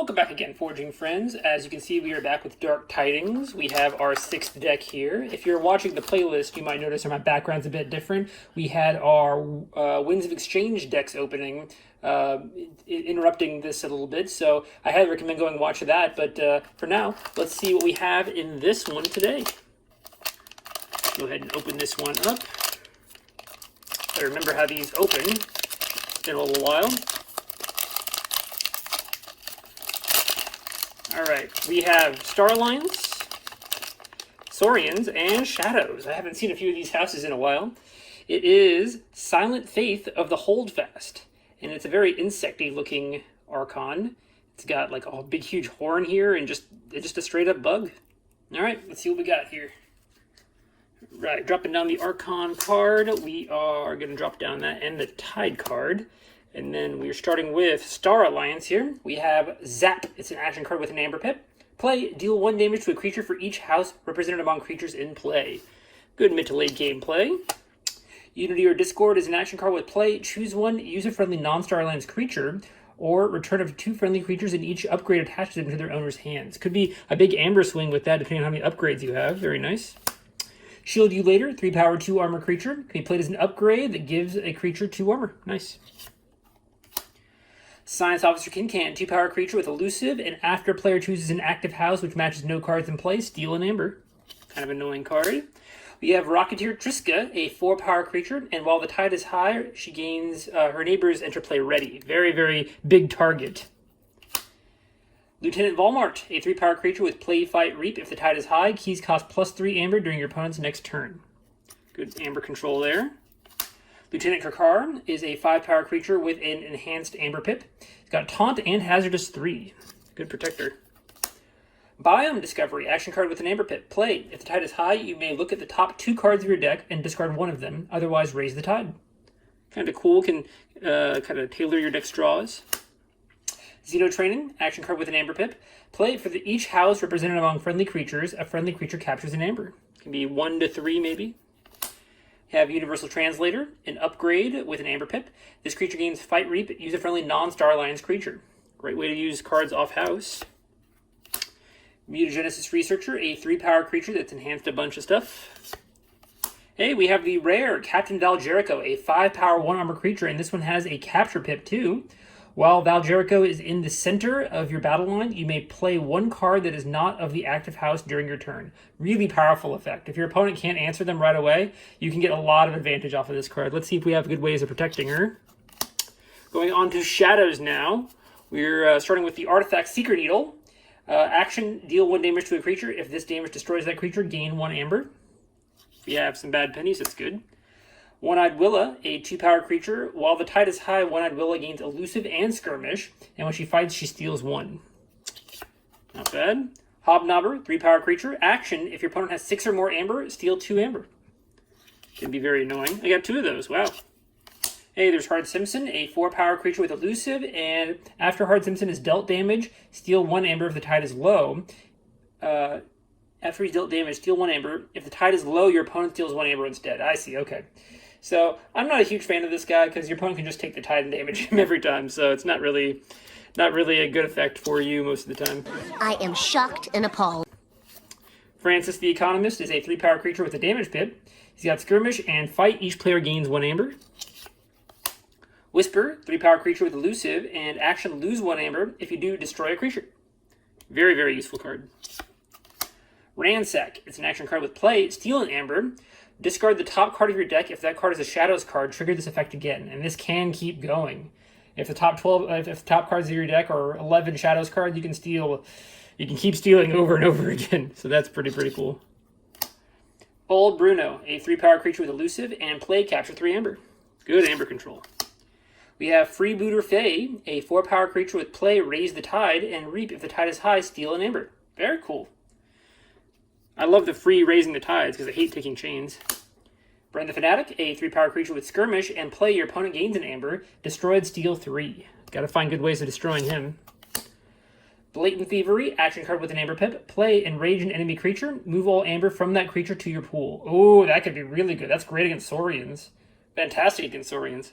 Welcome back again, Forging Friends. As you can see, we are back with Dark Tidings. We have our 6th deck here. If you're watching the playlist, you might notice my background's a bit different. We had our Winds of Exchange decks opening, interrupting this a little bit, so I highly recommend going and watch that. But for now, let's see what we have in this one today. Go ahead and open this one up. I remember how these open. It's been a little while. Alright, we have Starlines, Saurians, and Shadows. I haven't seen a few of these houses in a while. It is Silent Faith of the Holdfast, and it's a very insecty looking Archon. It's got like a big huge horn here and just a straight up bug. Alright, let's see what we got here. Right, dropping down the Archon card, we are going to drop down that and the Tide card. And then we're starting with Star Alliance here. We have Zap. It's an action card with an Amber Pip. Play, deal 1 damage to a creature for each house represented among creatures in play. Good mid to late game play. Unity or Discord is an action card with play. Choose one user-friendly non-Star Alliance creature, or return up to 2 friendly creatures and each upgrade attaches them to their owner's hands. Could be a big Amber swing with that, depending on how many upgrades you have. Very nice. Shield You Later, 3 power, 2 armor creature. Can be played as an upgrade that gives a creature 2 armor. Nice. Science Officer Kincan, 2 power creature with elusive, and after player chooses an active house which matches no cards in play, steal an Amber. Kind of annoying card. We have Rocketeer Triska, a 4 power creature, and while the tide is high, she gains her neighbors enter play ready. Very, very big target. Lieutenant Volmart, a 3 power creature with play, fight, reap. If the tide is high, keys cost +3 Amber during your opponent's next turn. Good Amber control there. Lieutenant Karkar is a 5 power creature with an enhanced Amber Pip. It's got Taunt and Hazardous 3. Good protector. Biome Discovery, action card with an Amber Pip. Play. If the tide is high, you may look at the top 2 cards of your deck and discard one of them. Otherwise, raise the tide. Kind of cool. Can kind of tailor your deck's draws. Xeno Training, action card with an Amber Pip. Play. For each house represented among friendly creatures, a friendly creature captures an Amber. Can be 1 to 3 maybe. Have Universal Translator, an upgrade with an Amber Pip. This creature gains Fight Reap, user-friendly non-Star Alliance creature. Great way to use cards off-house. Mutagenesis Researcher, a 3 power creature that's enhanced a bunch of stuff. Hey, we have the rare Captain Val Jericho, a 5 power 1 armor creature, and this one has a Capture Pip too. While Val Jericho is in the center of your battle line, you may play 1 card that is not of the active house during your turn. Really powerful effect. If your opponent can't answer them right away, you can get a lot of advantage off of this card. Let's see if we have good ways of protecting her. Going on to Shadows now. We're starting with the Artifact Seeker Needle. Action, deal 1 damage to a creature. If this damage destroys that creature, gain 1 Amber. We have some bad pennies, that's good. One-Eyed Willa, a 2 power creature. While the tide is high, One-Eyed Willa gains Elusive and Skirmish, and when she fights, she steals 1. Not bad. Hobnobber, 3 power creature. Action, if your opponent has 6 or more Amber, steal 2 Amber. Can be very annoying. I got 2 of those, wow. Hey, there's Hard Simpson, a 4 power creature with Elusive, and after Hard Simpson is dealt damage, steal 1 Amber if the tide is low. After he's dealt damage, steal 1 Amber. If the tide is low, your opponent steals 1 Amber instead. I see, okay. So, I'm not a huge fan of this guy, because your opponent can just take the tide and damage him every time, so it's not really a good effect for you most of the time. I am shocked and appalled. Francis the Economist is a 3 power creature with a damage pip. He's got Skirmish and Fight. Each player gains 1 Amber. Whisper, 3 power creature with Elusive, and action, lose 1 Amber. If you do, destroy a creature. Very, very useful card. Ransack, it's an action card with play. Steal an Amber. Discard the top card of your deck. If that card is a Shadows card, trigger this effect again. And this can keep going. If the top cards of your deck are 11 Shadows cards, you can keep stealing over and over again. So that's pretty cool. Old Bruno, a 3 power creature with Elusive, and play, capture 3 Amber. Good Amber control. We have Freebooter Fae, a 4 power creature with play, raise the tide, and reap. If the tide is high, steal an Amber. Very cool. I love the free raising the tides because I hate taking chains. Bren the Fanatic, a 3 power creature with Skirmish, and play, your opponent gains an Amber. Destroyed, steal 3. Gotta find good ways of destroying him. Blatant Thievery, action card with an Amber Pip. Play, enrage an enemy creature. Move all Amber from that creature to your pool. Oh, that could be really good. That's great against Saurians. Fantastic against Saurians.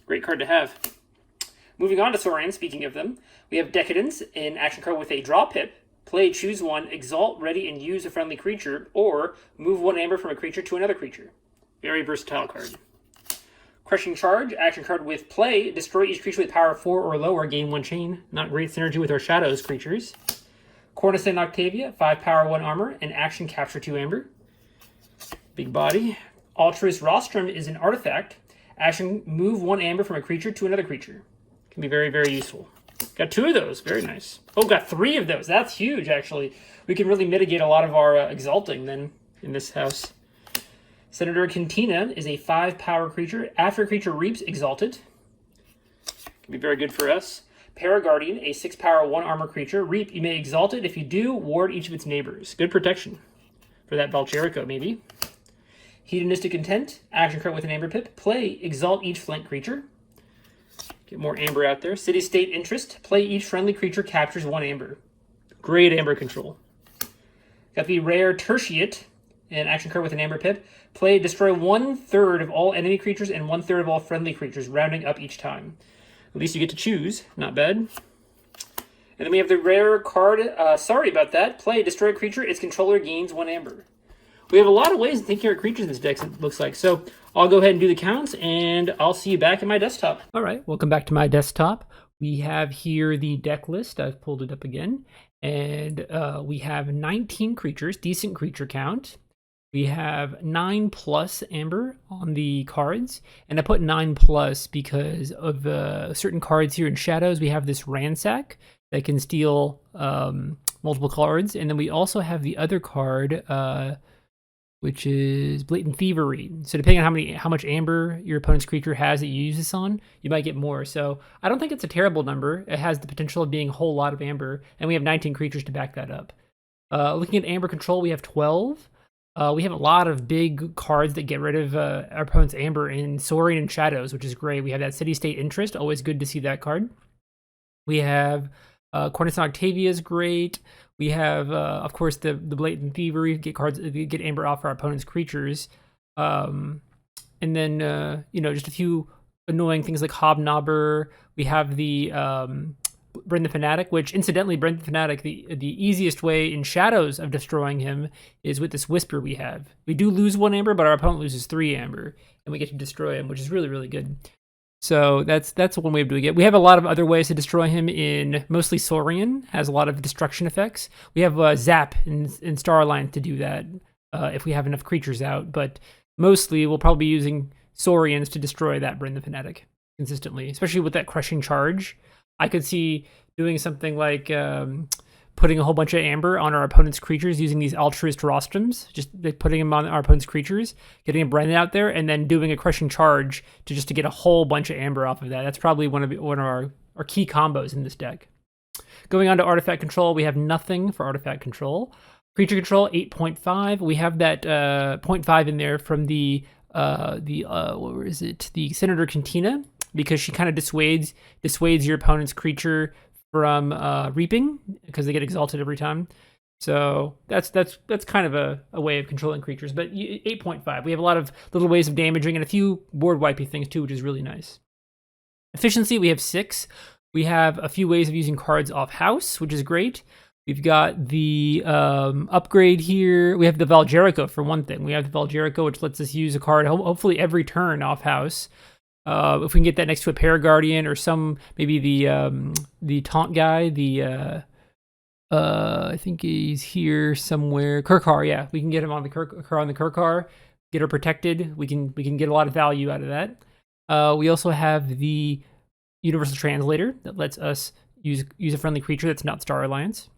Great card to have. Moving on to Saurian, speaking of them, we have Decadence, an action card with a draw pip. Play, choose one, exalt, ready, and use a friendly creature, or move 1 amber from a creature to another creature. Very versatile card. Crushing Charge, action card with play, destroy each creature with power 4 or lower, gain 1 chain. Not great synergy with our Shadows creatures. Coruscant Octavia, 5 power, 1 armor, and action capture 2 amber. Big body. Altruist Rostrum is an artifact. Action, move 1 amber from a creature to another creature. Can be very, very useful. Got 2 of those. Very nice. Oh, got 3 of those. That's huge, actually. We can really mitigate a lot of our exalting then in this house. Senator Cantina is a 5 power creature. After a creature reaps, exalt it. Can be very good for us. Paraguardian, a 6 power, 1 armor creature. Reap, you may exalt it. If you do, ward each of its neighbors. Good protection for that Valcherico, maybe. Hedonistic Intent, action card with an amber pip. Play, exalt each flank creature. Get more amber out there. City State Interest, play each friendly creature captures 1 amber. Great amber control. Got the rare Tertiate, an action card with an amber pip. Play, destroy 1/3 of all enemy creatures and 1/3 of all friendly creatures, rounding up each time. At least you get to choose. Not bad. And then we have the rare card, sorry about that. Play, destroy a creature, its controller gains 1 amber. We have a lot of ways of taking our creatures in this deck, it looks like. So I'll go ahead and do the counts, and I'll see you back at my desktop. All right, welcome back to my desktop. We have here the deck list. I've pulled it up again. And we have 19 creatures, decent creature count. We have 9+ amber on the cards, and I put 9+ because of certain cards here in Shadows. We have this Ransack that can steal multiple cards, and then we also have the other card, which is Blatant Thievery. So depending on how much amber your opponent's creature has that you use this on, you might get more. So I don't think it's a terrible number. It has the potential of being a whole lot of amber, and we have 19 creatures to back that up. Looking at amber control, we have 12. We have a lot of big cards that get rid of our opponent's amber in Saurian and Shadows, which is great. We have that City State Interest, always good to see that card. We have Coruscant Octavia is great. We have, of course, the Blatant Thievery, get amber off our opponent's creatures. And then, just a few annoying things like Hobnobber. We have the Bryn the Fanatic, which incidentally, Bryn the Fanatic, the easiest way in Shadows of destroying him is with this Whisper we have. We do lose 1 amber, but our opponent loses 3 amber, and we get to destroy him, which is really, really good. So that's one way of doing it. We have a lot of other ways to destroy him in mostly Saurian, has a lot of destruction effects. We have Zap in Star Alliance to do that if we have enough creatures out, but mostly we'll probably be using Saurians to destroy that Bryn the Fanatic consistently, especially with that Crushing Charge. I could see doing something like putting a whole bunch of amber on our opponent's creatures using these Altruist Rostrums, just putting them on our opponent's creatures, getting a Brennan out there, and then doing a Crushing Charge to get a whole bunch of amber off of that. That's probably one of our key combos in this deck. Going on to Artifact Control, we have nothing for Artifact Control. Creature Control, 8.5. We have that 0.5 in there from the Senator Cantina, because she kind of dissuades your opponent's creature from reaping because they get exalted every time. So that's kind of a way of controlling creatures. But 8.5, we have a lot of little ways of damaging and a few board wipey things too, which is really nice. Efficiency, we have 6. We have a few ways of using cards off house, which is great. We've got the upgrade here. We have the Valcherico for one thing. We have the Valcherico, which lets us use a card hopefully every turn off house. If we can get that next to a Paraguardian or maybe the taunt guy, I think he's here somewhere. Kurkar, yeah, we can get him on the Kurkar, get her protected. We can get a lot of value out of that. We also have the Universal Translator that lets us use a friendly creature that's not Star Alliance.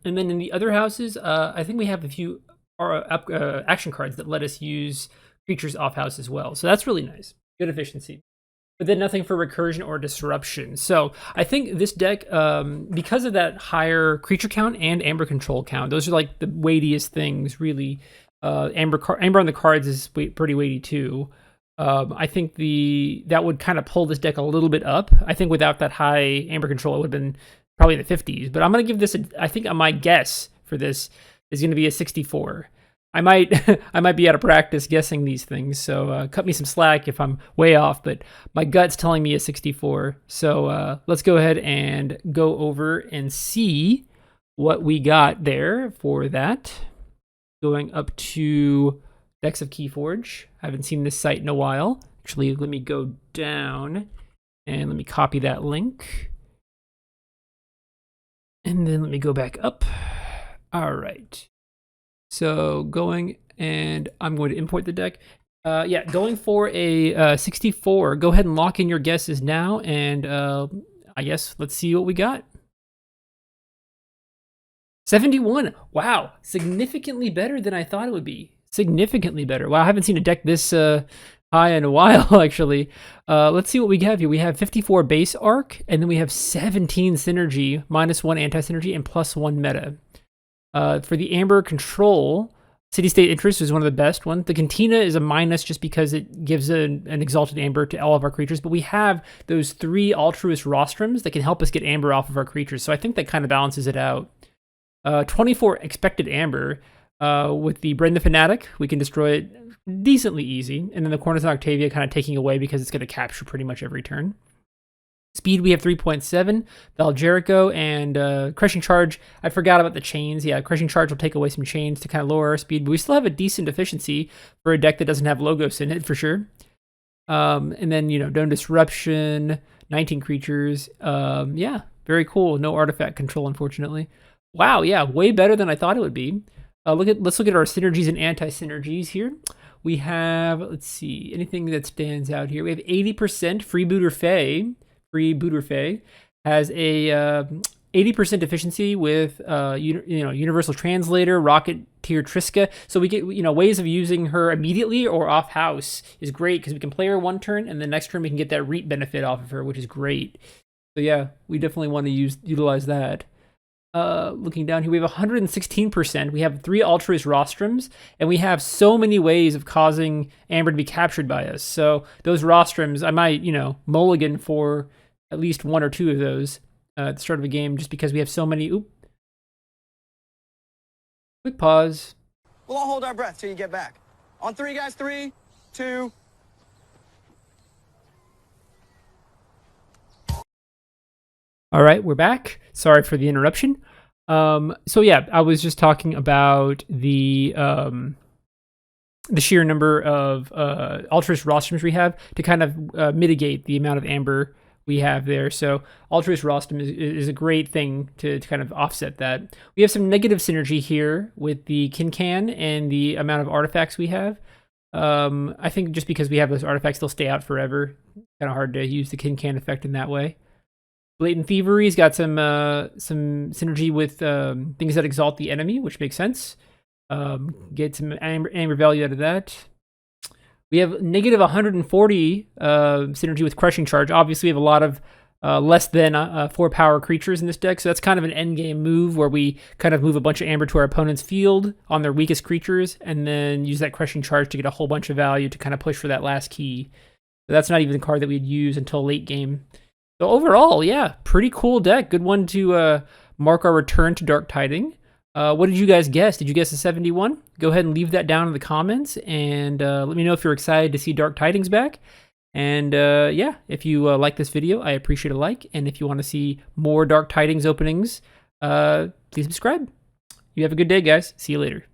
And then in the other houses, I think we have a few action cards that let us use creatures off house as well. So that's really nice. Good efficiency. But then nothing for recursion or disruption. So I think this deck, because of that higher creature count and amber control count, those are like the weightiest things, really. Amber on the cards is pretty weighty too. I think that would kind of pull this deck a little bit up. I think without that high amber control, it would have been probably in the 50s. But I'm going to give this, I think my guess for this is going to be a 64. I might I might be out of practice guessing these things, so cut me some slack if I'm way off, but my gut's telling me a 64. So let's go ahead and go over and see what we got there for that. Going up to Decks of Keyforge. I haven't seen this site in a while. Actually, let me go down and let me copy that link. And then let me go back up. All right. So going, and I'm going to import the deck. Yeah, going for a 64. Go ahead and lock in your guesses now, and I guess let's see what we got. 71. Wow, significantly better than I thought it would be. Significantly better. Wow, I haven't seen a deck this high in a while, actually. Let's see what we have here. We have 54 base arc, and then we have 17 synergy, -1 anti-synergy, and +1 meta. For the Amber control, City State Interest is one of the best ones. The Cantina is a minus just because it gives an Exalted Amber to all of our creatures, but we have those 3 Altruist Rostrums that can help us get Amber off of our creatures, so I think that kind of balances it out. 24 expected Amber. With the Bren the Fanatic, we can destroy it decently easy, and then the Corners of Octavia kind of taking away because it's going to capture pretty much every turn. Speed, we have 3.7. Val Jericho and Crushing Charge. I forgot about the chains. Yeah, Crushing Charge will take away some chains to kind of lower our speed, but we still have a decent efficiency for a deck that doesn't have logos in it, for sure. And then, Dome Disruption, 19 creatures. Yeah, very cool. No artifact control, unfortunately. Wow, yeah, way better than I thought it would be. Let's look at our synergies and anti-synergies here. We have, let's see, anything that stands out here. We have 80% Freebooter Fae. Freebooter Fae has a 80% efficiency with Universal Translator, Rocketeer Triska. So we get ways of using her immediately or off house is great because we can play her one turn and the next turn we can get that reap benefit off of her, which is great. So yeah, we definitely want to utilize that. Looking down here, we have 116%. We have 3 Altruist Rostrums, and we have so many ways of causing Amber to be captured by us. So those Rostrums, I might, mulligan for at least 1 or 2 of those at the start of a game, just because we have so many. Oop. Quick pause. We'll all hold our breath till you get back. On 3, guys. 3, 2. All right, we're back. Sorry for the interruption. So yeah, I was just talking about the sheer number of Altruist Rostrums we have to kind of mitigate the amount of Amber we have there. So Altruist Rostrum is a great thing to kind of offset that. We have some negative synergy here with the Kincan and the amount of artifacts we have. I think just because we have those artifacts, they'll stay out forever. Kind of hard to use the Kincan effect in that way. Blatant Thievery's got some synergy with things that exalt the enemy, which makes sense. Get some amber value out of that. We have negative 140 synergy with Crushing Charge. Obviously, we have a lot of less than 4 power creatures in this deck, so that's kind of an endgame move where we kind of move a bunch of amber to our opponent's field on their weakest creatures, and then use that Crushing Charge to get a whole bunch of value to kind of push for that last key. So that's not even the card that we'd use until late game. So overall, yeah, pretty cool deck. Good one to mark our return to Dark Tiding. What did you guys guess? Did you guess a 71? Go ahead and leave that down in the comments, and let me know if you're excited to see Dark Tidings back. And yeah, if you like this video, I appreciate a like. And if you want to see more Dark Tidings openings, please subscribe. You have a good day, guys. See you later.